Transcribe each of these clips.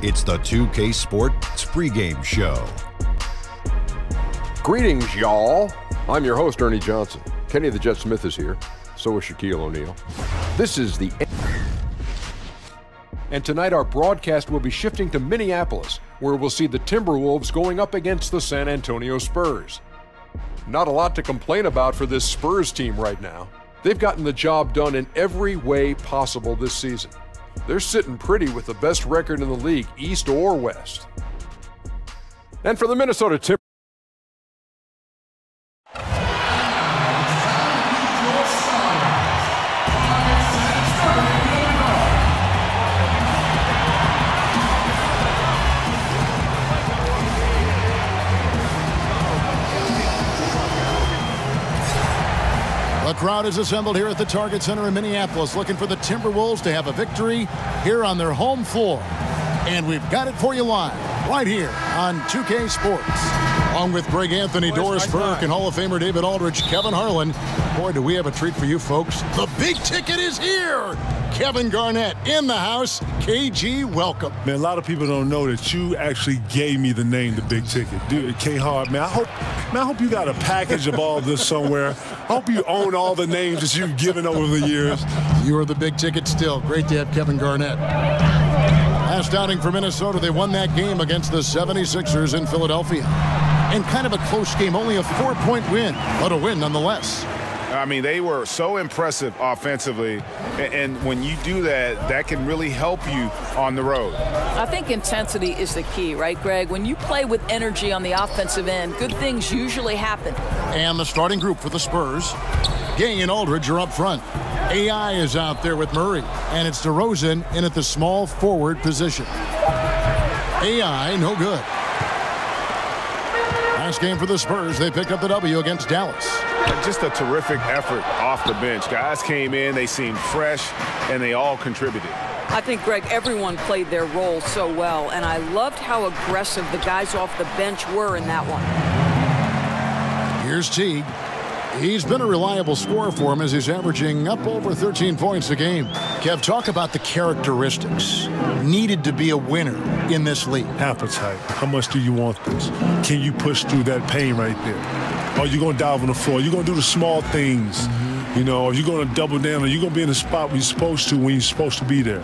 It's the 2K Sports pregame show. Greetings, y'all. I'm your host, Ernie Johnson. Kenny the Jet Smith is here. So is Shaquille O'Neal. This is the... And tonight our broadcast will be shifting to Minneapolis, where we'll see the Timberwolves going up against the San Antonio Spurs. Not a lot to complain about for this Spurs team right now. They've gotten the job done in every way possible this season. They're sitting pretty with the best record in the league, East or West. And for the Minnesota Timberwolves, the crowd is assembled here at the Target Center in Minneapolis, looking for the Timberwolves to have a victory here on their home floor. And we've got it for you live, right here on 2K Sports. Along with Greg Anthony, Doris Burke, and Hall of Famer David Aldridge, Kevin Harlan. Boy, do we have a treat for you folks. The big ticket is here. Kevin Garnett in the house. KG, welcome. Man, a lot of people don't know that you actually gave me the name, The Big Ticket. Dude, K-Hard, man, I hope you got a package of all this somewhere. I hope you own all the names that you've given over the years. You are the big ticket still. Great to have Kevin Garnett. Last outing for Minnesota, they won that game against the 76ers in Philadelphia. And kind of a close game, only a 4-point win, but a win nonetheless. I mean, they were so impressive offensively, and when you do that, that can really help you on the road. I think intensity is the key, right, Greg? When you play with energy on the offensive end, good things usually happen. And the starting group for the Spurs, Gay and Aldridge are up front. AI is out there with Murray, and it's DeRozan in at the small forward position. AI, no good. Last game for the Spurs, they picked up the W against Dallas. Just a terrific effort off the bench. Guys came in, they seemed fresh, and they all contributed. I think, Greg, everyone played their role so well, and I loved how aggressive the guys off the bench were in that one. Here's Teague. He's been a reliable scorer for him as he's averaging up over 13 points a game. Kev, talk about the characteristics needed to be a winner in this league. Appetite. How much do you want this? Can you push through that pain right there? Are you going to dive on the floor? Are you going to do the small things? You know, are you going to double down? Are you going to be in the spot when you're supposed to, when you're supposed to be there?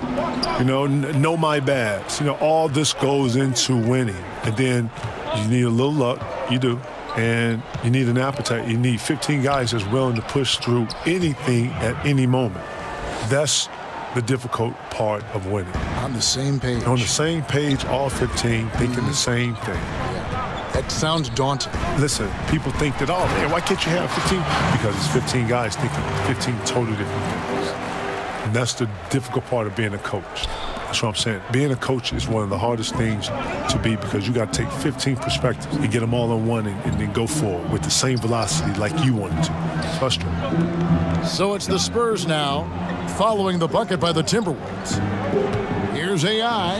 You know my bads. You know, all this goes into winning. And then you need a little luck. You do. And you need an appetite. You need 15 guys that's willing to push through anything at any moment. That's the difficult part of winning. On the same page. On the same page, all 15 thinking the same thing. That sounds daunting. Listen, people think that, oh, man, why can't you have 15? Because it's 15 guys thinking 15 totally different things. And that's the difficult part of being a coach. That's what I'm saying. Being a coach is one of the hardest things to be because you got to take 15 perspectives and get them all in one and then go forward with the same velocity like you wanted to. It's frustrating. So it's the Spurs now following the bucket by the Timberwolves. Here's AI.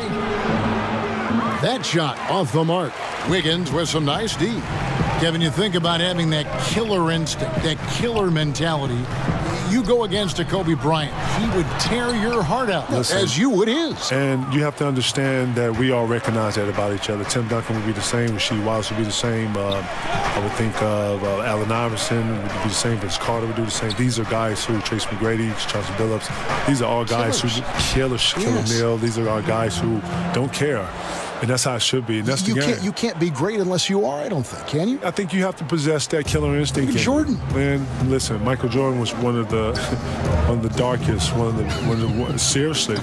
That shot off the mark. Wiggins with some nice D. Kevin, you think about having that killer instinct, that killer mentality. You go against a Kobe Bryant, he would tear your heart out, as you would his. And you have to understand that we all recognize that about each other. Tim Duncan would be the same. Rasheed Wallace would be the same. I would think of Allen Iverson would be the same. Vince Carter would do the same. These are guys who, Trace McGrady, Chauncey Billups, these are all guys who kill O'Neal. These are our guys who don't care. And that's how it should be. And that's the game. You can't be great unless you are, I don't think, can you? I think you have to possess that killer instinct. Jordan. Man, listen, Michael Jordan was one of the darkest, seriously.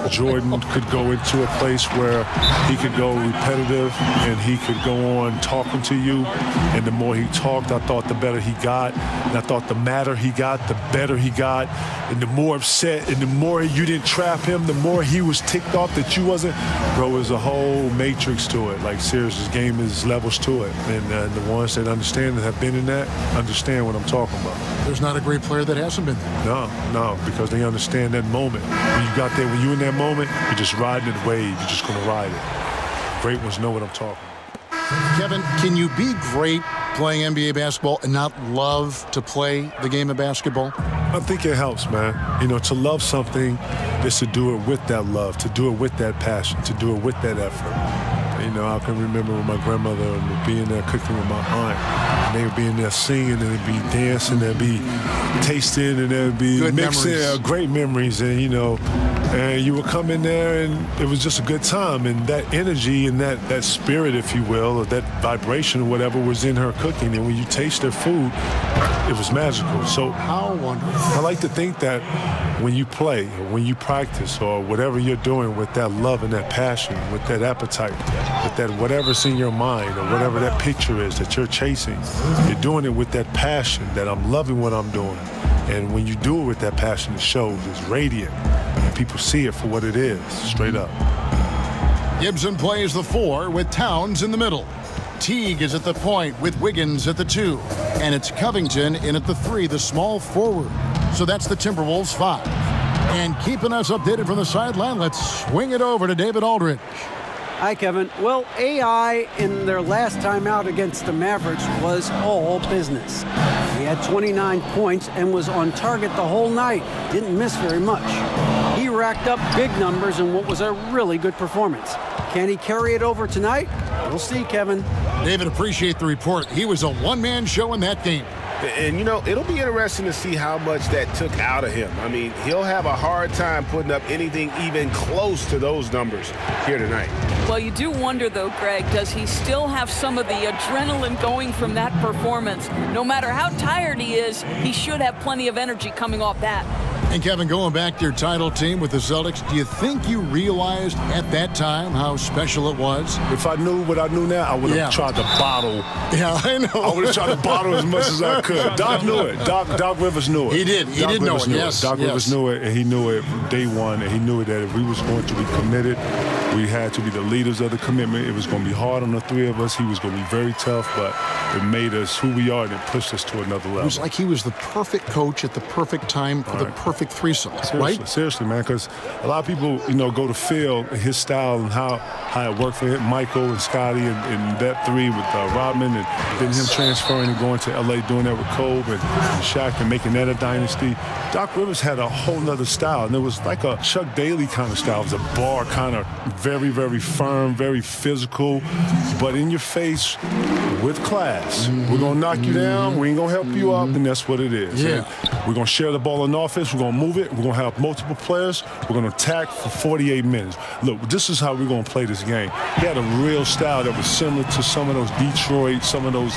Jordan could go into a place where he could go repetitive and he could go on talking to you. And the more he talked, I thought the better he got. And I thought the madder he got, the better he got. And the more upset and the more you didn't trap him, the more he was ticked off that you wasn't. Bro, there's a whole matrix to it. Like, seriously, this game is levels to it. And the ones that understand and have been in that understand what I'm talking about. There's not a great player that hasn't been there. No, because they understand that moment. When you got there, when you're in that moment, you're just riding the wave. You're just going to ride it. Great ones know what I'm talking about. Kevin, can you be great playing NBA basketball and not love to play the game of basketball? I think it helps, man. You know, to love something is to do it with that love, to do it with that passion, to do it with that effort. You know, I can remember when my grandmother would be in there cooking with my aunt, and they would be in there singing, and they'd be dancing, they'd be tasting, and they'd be good mixing. Memories. Great memories, and you know, and you would come in there, and it was just a good time, and that energy and that spirit, if you will, or that vibration or whatever was in her cooking, and when you taste their food, it was magical. So how wonderful. I like to think that when you play, or when you practice, or whatever you're doing with that love and that passion, with that appetite, with that whatever's in your mind, or whatever that picture is that you're chasing, you're doing it with that passion that I'm loving what I'm doing. And when you do it with that passion, it shows. It's radiant. And people see it for what it is, straight up. Gibson plays the 4 with Towns in the middle. Teague is at the point with Wiggins at the 2. And it's Covington in at the 3, the small forward. So that's the Timberwolves 5. And keeping us updated from the sideline, let's swing it over to David Aldridge. Hi, Kevin. Well, AI in their last time out against the Mavericks was all business. He had 29 points and was on target the whole night. Didn't miss very much. He racked up big numbers in what was a really good performance. Can he carry it over tonight? We'll see, Kevin. David, appreciate the report. He was a one-man show in that game. And, you know, it'll be interesting to see how much that took out of him. I mean, he'll have a hard time putting up anything even close to those numbers here tonight. Well, you do wonder, though, Greg, does he still have some of the adrenaline going from that performance? No matter how tired he is, he should have plenty of energy coming off that. And, Kevin, going back to your title team with the Celtics, do you think you realized at that time how special it was? If I knew what I knew now, I would have tried to bottle. Yeah, I know. I would have tried to bottle as much as I could. Doc knew it. Doc Rivers knew it. He did. He did know it, yes. Doc Rivers knew it, and he knew it from day one, and he knew that if we was going to be committed, we had to be the leaders of the commitment. It was going to be hard on the 3 of us. He was going to be very tough, but it made us who we are, and it pushed us to another level. It was like he was the perfect coach at the perfect time for the perfect threesome, right? Seriously, man, because a lot of people, you know, go to Phil and his style and how it worked for him, Michael and Scotty and that 3 with Rodman, and then him transferring and going to L.A., doing that with Kobe and Shaq and making that a dynasty. Doc Rivers had a whole nother style, and it was like a Chuck Daly kind of style. It was a bar kind of very, very firm, very physical, but in your face with class. We're going to knock you down. We ain't going to help you up, and that's what it is. Yeah. And we're going to share the ball in offense. We're going to move it. We're going to have multiple players. We're going to attack for 48 minutes. Look, this is how we're going to play this game. He had a real style that was similar to some of those Detroit, some of those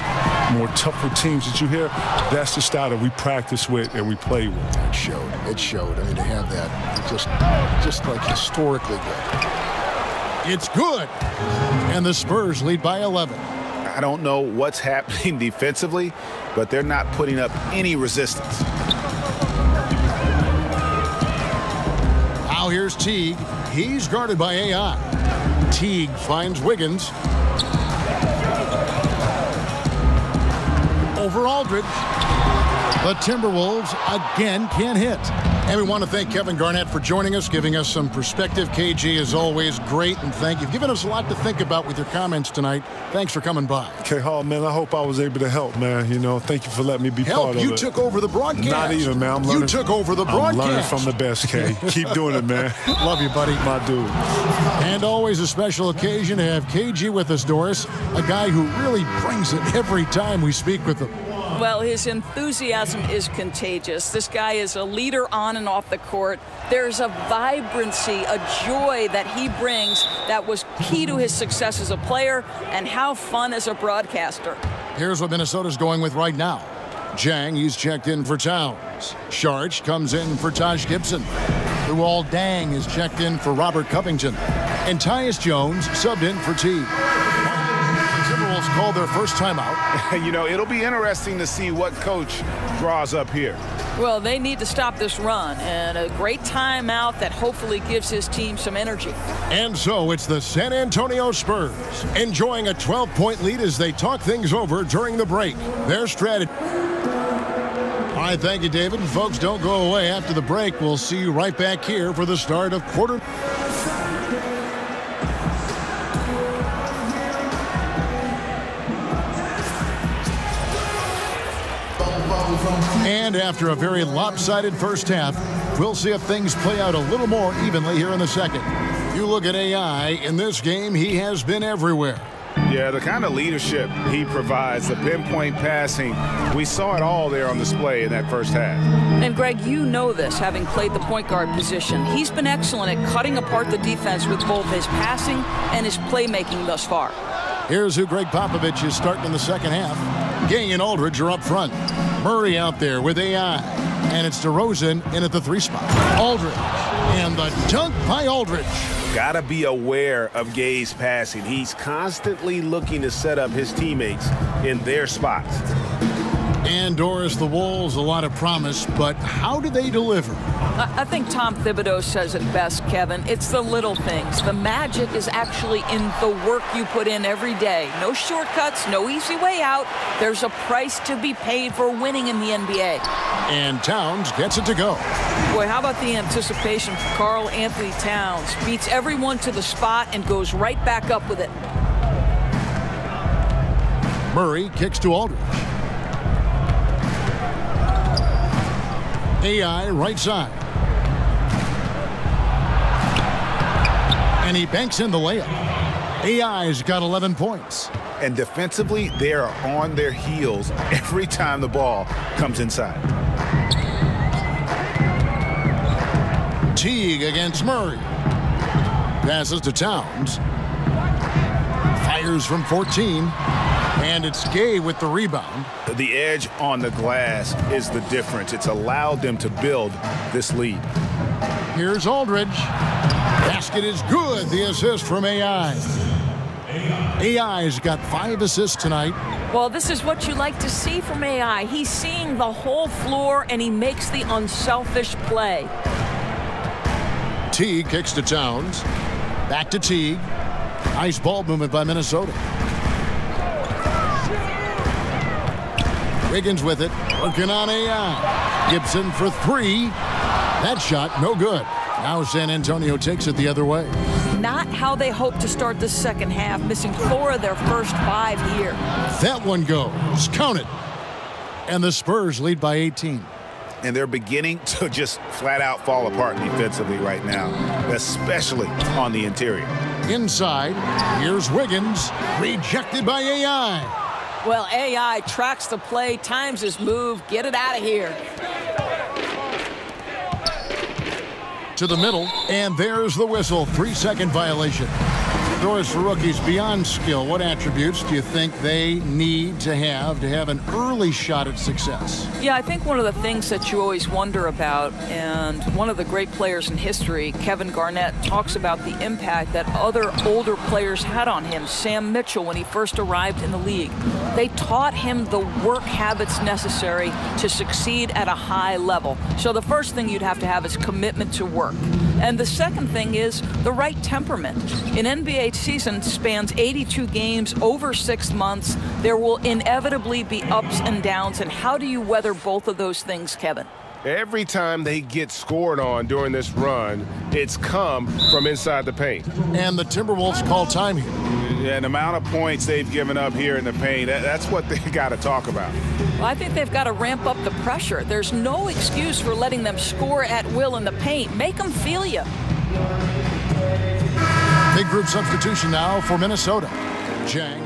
more tougher teams that you hear. That's the style that we practice with and we play with. It showed. It showed. I mean, to have that, just like historically good. It's good. And the Spurs lead by 11. I don't know what's happening defensively, but they're not putting up any resistance. Now here's Teague. He's guarded by AI. Teague finds Wiggins. Over Aldridge. The Timberwolves again can't hit. And we want to thank Kevin Garnett for joining us, giving us some perspective. KG, is always great, and thank you. You've given us a lot to think about with your comments tonight. Thanks for coming by. Okay, Hall, man, I hope I was able to help, man. You know, thank you for letting me be part of it. You took over the broadcast. Not even, man. I'm learning. You took over the broadcast. I'm learning from the best, K. Keep doing it, man. Love you, buddy. My dude. And always a special occasion to have KG with us, Doris, a guy who really brings it every time we speak with him. Well, his enthusiasm is contagious. This guy is a leader on and off the court. There's a vibrancy, a joy that he brings that was key to his success as a player and how fun as a broadcaster. Here's what Minnesota's going with right now. Jang, he's checked in for Towns. Sharch comes in for Taj Gibson. Luol Deng is checked in for Robert Covington. And Tyus Jones subbed in for Teague. Timberwolves called their first timeout. You know, it'll be interesting to see what coach draws up here. Well, they need to stop this run, and a great timeout that hopefully gives his team some energy. And so it's the San Antonio Spurs enjoying a 12-point lead as they talk things over during the break. Their strategy. All right, thank you, David. And folks, don't go away after the break. We'll see you right back here for the start of quarter. And after a very lopsided first half, we'll see if things play out a little more evenly here in the second. You look at AI, in this game, he has been everywhere. Yeah, the kind of leadership he provides, the pinpoint passing, we saw it all there on display in that first half. And Greg, you know this, having played the point guard position. He's been excellent at cutting apart the defense with both his passing and his playmaking thus far. Here's who Greg Popovich is starting in the second half. Gang and Aldridge are up front. Murray out there with AI. And it's DeRozan in at the 3 spot. Aldridge. And the dunk by Aldridge. Got to be aware of Gay's passing. He's constantly looking to set up his teammates in their spots. And Doris, the Wolves, a lot of promise, but how do they deliver? I think Tom Thibodeau says it best, Kevin. It's the little things. The magic is actually in the work you put in every day. No shortcuts, no easy way out. There's a price to be paid for winning in the NBA. And Towns gets it to go. Boy, how about the anticipation for Karl Anthony Towns? Beats everyone to the spot and goes right back up with it. Murray kicks to Aldridge. AI right side. And he banks in the layup. AI's got 11 points. And defensively, they are on their heels every time the ball comes inside. Teague against Murray. Passes to Towns. Fires from 14. And it's Gay with the rebound. The edge on the glass is the difference. It's allowed them to build this lead. Here's Aldridge. Basket is good. The assist from AI. AI's got 5 assists tonight. Well, this is what you like to see from AI. He's seeing the whole floor, and he makes the unselfish play. Teague kicks to Towns. Back to Teague. Nice ball movement by Minnesota. Wiggins with it, working on AI. Gibson for 3. That shot, no good. Now San Antonio takes it the other way. Not how they hope to start the second half, missing 4 of their first 5 here. That one goes. Count it. And the Spurs lead by 18. And they're beginning to just flat out fall apart defensively right now, especially on the interior. Inside, here's Wiggins, rejected by AI. Well, AI tracks the play, times his move, get it out of here. To the middle, and there's the whistle. 3-second violation. Doris, for rookies, beyond skill, what attributes do you think they need to have an early shot at success? Yeah, I think one of the things that you always wonder about, and one of the great players in history, Kevin Garnett, talks about the impact that other older players had on him. Sam Mitchell, when he first arrived in the league, they taught him the work habits necessary to succeed at a high level. So the first thing you'd have to have is commitment to work. And the second thing is the right temperament. An NBA season spans 82 games over 6 months. There will inevitably be ups and downs. And how do you weather both of those things, Kevin? Every time they get scored on during this run, it's come from inside the paint. And the Timberwolves call time here. Yeah, the amount of points they've given up here in the paint, that's what they got to talk about. Well, I think they've got to ramp up the pressure. There's no excuse for letting them score at will in the paint. Make them feel you. Big group substitution now for Minnesota. Chang.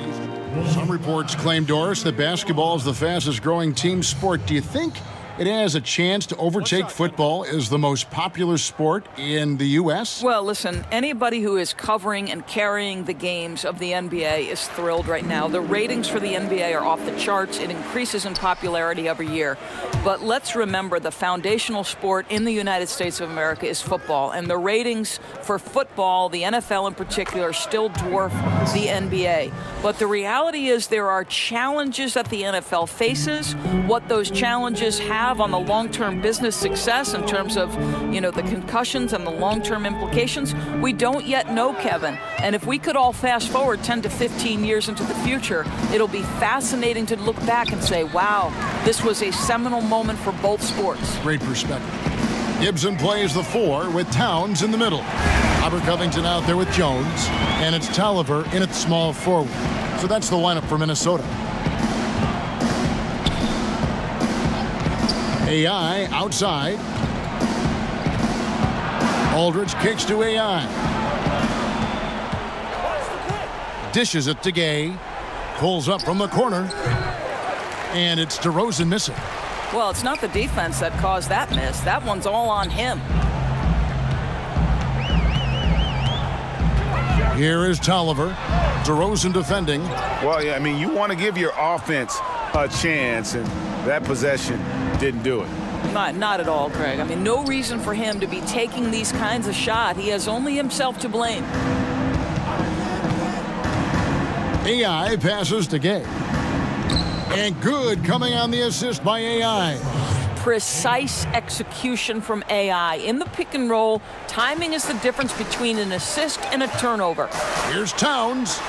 Some reports claim, Doris, that basketball is the fastest growing team sport. Do you think it has a chance to overtake football as the most popular sport in the U.S.? Well, listen, anybody who is covering and carrying the games of the NBA is thrilled right now. The ratings for the NBA are off the charts. It increases in popularity every year. But let's remember the foundational sport in the United States of America is football. And the ratings for football, the NFL in particular, still dwarf the NBA. But the reality is there are challenges that the NFL faces. What those challenges have on the long-term business success in terms of, the concussions and the long-term implications, we don't yet know, Kevin. And if we could all fast forward 10 to 15 years into the future, it'll be fascinating to look back and say, wow, this was a seminal moment for both sports. Great perspective. Gibson plays the 4 with Towns in the middle. Robert Covington out there with Jones, and it's Tolliver in at small forward. So that's the lineup for Minnesota. AI outside. Aldridge kicks to AI. Dishes it to Gay. Pulls up from the corner. And it's DeRozan missing. Well, it's not the defense that caused that miss. That one's all on him. Here is Tolliver. DeRozan defending. Well, yeah, I mean, you want to give your offense a chance, and that possession didn't do it. Not at all, Greg. I mean, no reason for him to be taking these kinds of shots. He has only himself to blame. AI passes to Gay. And good coming on the assist by AI. Precise execution from AI. In the pick and roll, timing is the difference between an assist and a turnover. Here's Towns.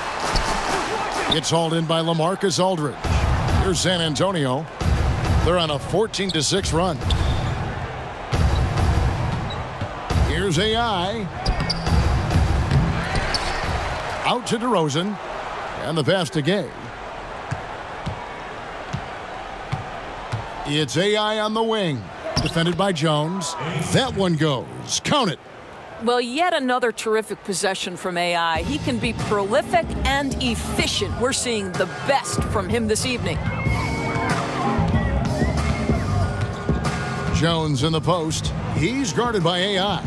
It's hauled in by LaMarcus Aldridge. Here's San Antonio. They're on a 14-6 run. Here's AI. Out to DeRozan. And the pass to Gay. It's AI on the wing. Defended by Jones. That one goes. Count it. Well, yet another terrific possession from AI. He can be prolific and efficient. We're seeing the best from him this evening. Jones in the post. He's guarded by AI.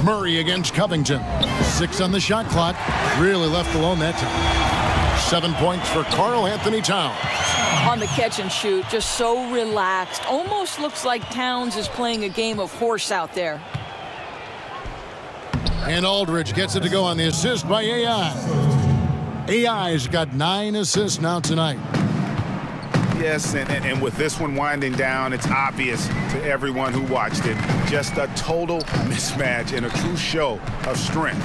Murray against Covington. 6 on the shot clock. Really left alone that time. 7 points for Karl Anthony Towns. On the catch and shoot, just so relaxed. Almost looks like Towns is playing a game of horse out there. And Aldridge gets it to go on the assist by AI. AI's got 9 assists now tonight. Yes, and with this one winding down, it's obvious to everyone who watched it. Just a total mismatch and a true show of strength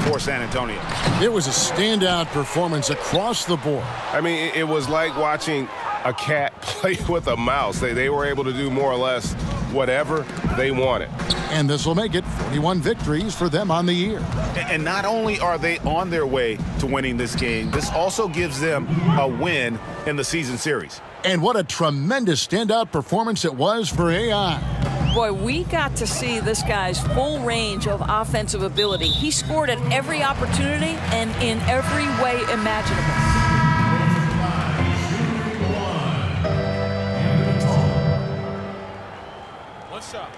for San Antonio. It was a standout performance across the board. I mean, it was like watching a cat play with a mouse. They were able to do more or less whatever they wanted. And this will make it 41 victories for them on the year. And not only are they on their way to winning this game, this also gives them a win in the season series. And what a tremendous standout performance it was for AI. Boy, we got to see this guy's full range of offensive ability. He scored at every opportunity and in every way imaginable. What's up?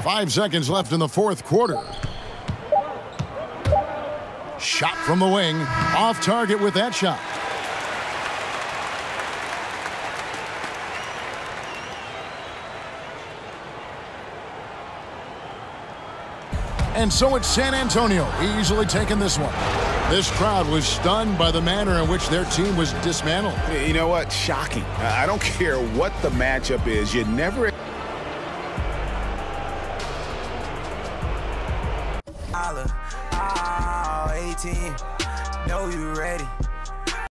Five seconds left in the fourth quarter. Shot from the wing. Off target with that shot. And so it's San Antonio easily taking this one. This crowd was stunned by the manner in which their team was dismantled. You know what? Shocking. I don't care what the matchup is. You never... Oh, 18, know you ready.